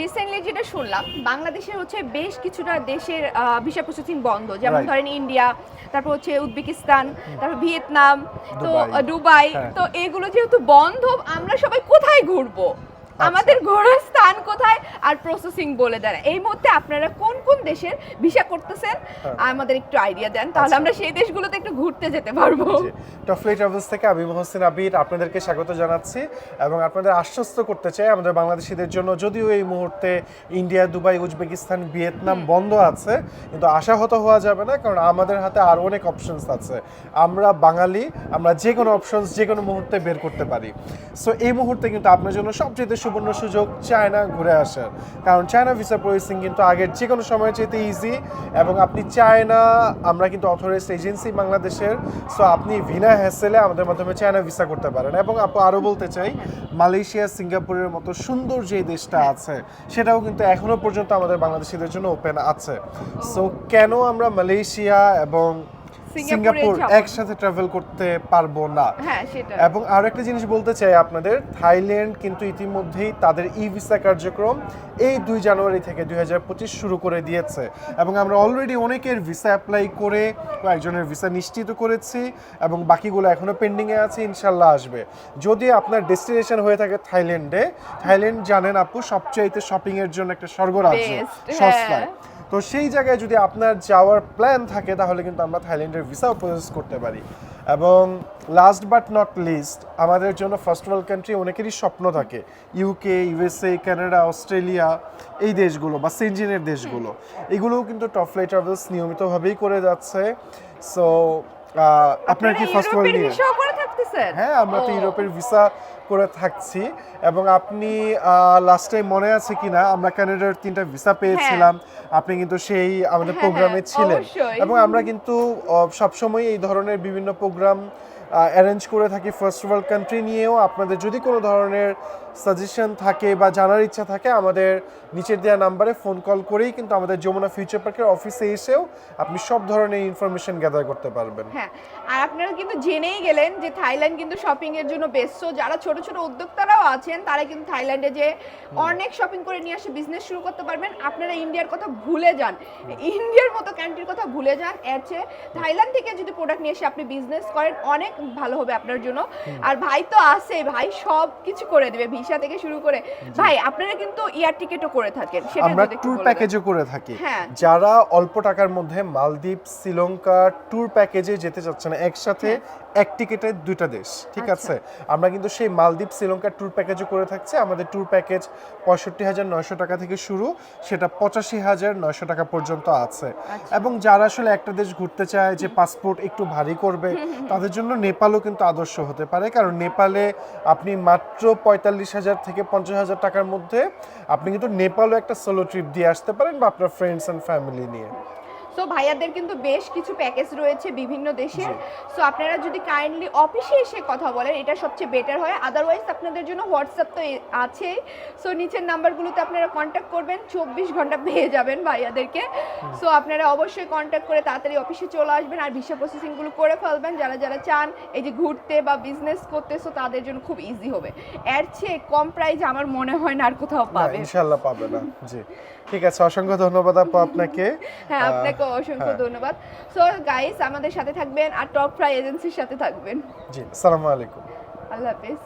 Recently যেটা শুনলাম বাংলাদেশের হচ্ছে বেশ কিছুটা দেশের ভিসা প্রসেসিং বন্ধ, যেমন ধরেন ইন্ডিয়া, তারপর হচ্ছে উজবেকিস্তান, তারপর ভিয়েতনাম, তো দুবাই। তো এগুলো যেহেতু বন্ধ, আমরা সবাই কোথায় ঘুরবো? আমাদের ঘোরার স্থান কোথায় আর প্রসেসিং বলে দেন। এই মুহূর্তে আপনারা কোন কোন দেশের ভিসা করতেছেন আমাদের একটু আইডিয়া দেন, তাহলে আমরা সেই দেশগুলোতে একটু ঘুরতে যেতে পারবো। টপফ্লাই ট্রাভেলস থেকে আমি মোহসিন আবির আপনাদেরকে স্বাগত জানাচ্ছি এবং আপনাদের আশ্বস্ত করতে চাই আমাদের বাংলাদেশিদের জন্য, যদিও এই মুহূর্তে ইন্ডিয়া, দুবাই, উজবেকিস্তান, ভিয়েতনাম বন্ধ আছে, কিন্তু আশাহত হওয়া যাবে না, কারণ আমাদের হাতে আরও অনেক অপশনস আছে। আমরা বাঙালি, আমরা যে কোনো অপশনস যে কোনো মুহূর্তে বের করতে পারি। সো এই মুহূর্তে কিন্তু আপনার জন্য সবচেয়ে সুবর্ণ সুযোগ চায়না ঘুরে আসার, কারণ চায়না ভিসা প্রসেসিং কিন্তু আগের যে কোনো সময় চাইতে ইজি, এবং আপনি চায়না, আমরা কিন্তু অথরাইজড এজেন্সি বাংলাদেশের, সো আপনি বিনা হ্যাসেলে আমাদের মাধ্যমে চায়না ভিসা করতে পারেন। এবং আপু আরও বলতে চাই, মালয়েশিয়া, সিঙ্গাপুরের মতো সুন্দর যে দেশটা আছে সেটাও কিন্তু এখনো পর্যন্ত আমাদের বাংলাদেশিদের জন্য ওপেন আছে। সো কেন আমরা মালয়েশিয়া এবং সিঙ্গাপুর একসাথে ট্রাভেল করতে পারবো না? এবং আরো একটা জিনিস বলতে চাই আপনাদের, থাইল্যান্ড কিন্তু ইতিমধ্যেই তাদের ই ভিসা কার্যক্রম এই 2 জানুয়ারি থেকে 2025 শুরু করে দিয়েছে, এবং আমরা অলরেডি অনেকের ভিসা অ্যাপ্লাই করে কয়েকজনের ভিসা নিশ্চিত করেছি, এবং বাকিগুলো এখনো পেন্ডিংয়ে আছে, ইনশাল্লাহ আসবে। যদি আপনার ডেস্টিনেশন হয়ে থাকে থাইল্যান্ডে, থাইল্যান্ড জানেন আপু সবচাইতে শপিং এর জন্য একটা স্বর্গরাজ্য, সস্তায়। তো সেই জায়গায় যদি আপনার যাওয়ার প্ল্যান থাকে, তাহলে কিন্তু আমরা থাইল্যান্ডের ভিসাও প্রসেস করতে পারি। এবং লাস্ট বাট নট লিস্ট, আমাদের জন্য ফার্স্ট ওয়ার্ল্ড কান্ট্রি অনেকেরই স্বপ্ন থাকে, ইউকে, ইউএসএ, কানাডা, অস্ট্রেলিয়া, এই দেশগুলো বা সেনজেনের দেশগুলো, এগুলোও কিন্তু টপফ্লাই ট্রাভেলস নিয়মিতভাবেই করে যাচ্ছে। সো আপনার কি ফার্স্ট ওয়ার্ল্ড নিয়ে? হ্যাঁ, আমরা তো ইউরোপের ভিসা করে থাকছি, এবং আপনি লাস্ট টাইম মনে আছে কিনা, আমরা কানাডার 3টা ভিসা পেয়েছিলাম, আপনি কিন্তু সেই আমাদের প্রোগ্রামে ছিলেন। এবং আমরা কিন্তু সবসময় এই ধরনের বিভিন্ন প্রোগ্রাম অ্যারেঞ্জ করে থাকি ফার্স্ট ওয়ার্ল্ড কান্ট্রি নিয়েও। আপনাদের যদি কোনো ধরনের সাজেশন থাকে বা জানার ইচ্ছা থাকে, আমাদের নিচের দেওয়া নাম্বারে ফোন কল করেই কিন্তু আমাদের যমুনা ফিউচার পার্কের অফিসে এসেও আপনি সব ধরনের ইনফরমেশন গ্যাদার করতে পারবেন। হ্যাঁ, আর আপনারা কিন্তু জেনেই গেলেন যে থাইল্যান্ড কিন্তু শপিং এর জন্য বেস্ট। সো যারা ছোট ছোট উদ্যোক্তারাও আছেন, তারা কিন্তু থাইল্যান্ডে যে অনেক শপিং করে নিয়ে আসে বিজনেস শুরু করতে পারবেন। আপনারা ইন্ডিয়ার কথা ভুলে যান, ইন্ডিয়ার মতো কান্ট্রির কথা ভুলে যান, এর চেয়ে থাইল্যান্ড থেকে যদি প্রোডাক্ট নিয়ে এসে আপনি বিজনেস করেন, অনেক ভালো হবে আপনার জন্য। আর ভাই তো আছে, ভাই সব কিছু করে দেবে, ভিসা থেকে শুরু করে। ভাই আপনারা কিন্তু এয়ার টিকেটও করে থাকেন, সেটা আমরা ট্যুর প্যাকেজও করে থাকি। যারা অল্প টাকার মধ্যে মালদ্বীপ, শ্রীলঙ্কা ট্যুর প্যাকেজে যেতে চাচ্ছেন একসাথে, এক টিকেটে 2টা দেশ, ঠিক আছে, আমরা কিন্তু সেই মালদ্বীপ, শ্রীলঙ্কা ট্যুর প্যাকেজও করে থাকছি। আমাদের ট্যুর প্যাকেজ 65,900 টাকা থেকে শুরু, সেটা 85,900 টাকা পর্যন্ত আছে। এবং যারা আসলে একটা দেশ ঘুরতে চায়, যে পাসপোর্ট একটু ভারী করবে, তাদের জন্য নেপালও কিন্তু আদর্শ হতে পারে, কারণ নেপালে আপনি মাত্র 45,000 থেকে 50,000 টাকার মধ্যে আপনি কিন্তু নেপালও একটা সোলো ট্রিপ দিয়ে আসতে পারেন, বা আপনার ফ্রেন্ডস এন্ড ফ্যামিলি নিয়ে। সো ভাইয়াদের কিন্তু বেশ কিছু প্যাকেজ রয়েছে বিভিন্ন দেশের। সো আপনারা যদি কাইন্ডলি অফিসে এসে কথা বলেন, এটা সবচেয়ে বেটার হয়। আদারওয়াইজ আপনাদের জন্য হোয়াটসঅ্যাপ তো আছেই। সো নিচের নাম্বারগুলোতে আপনারা কন্ট্যাক্ট করবেন, 24 ঘন্টা পেয়ে যাবেন ভাইয়াদেরকে। সো আপনারা অবশ্যই কন্ট্যাক্ট করে তাড়াতাড়ি অফিসে চলে আসবেন, আর ভিসা প্রসেসিংগুলো করে ফেলবেন। যারা যারা চান এই যে ঘুরতে বা বিজনেস করতে, সো তাদের জন্য খুব ইজি হবে। এর চেয়ে কম প্রাইস আমার মনে হয় না আর কোথাও পাবে, ইনশাআল্লাহ পাবে না। জি, ঠিক আছে, অসংখ্য ধন্যবাদ আপু আপনাকে। হ্যাঁ, আপনাকে অসংখ্য ধন্যবাদ। সো গাইস, আমাদের সাথে থাকবেন আর টপফ্লাই এজেন্সির সাথে থাকবেন। জি, আসসালামু আলাইকুম। আল্লাহ হাফেজ।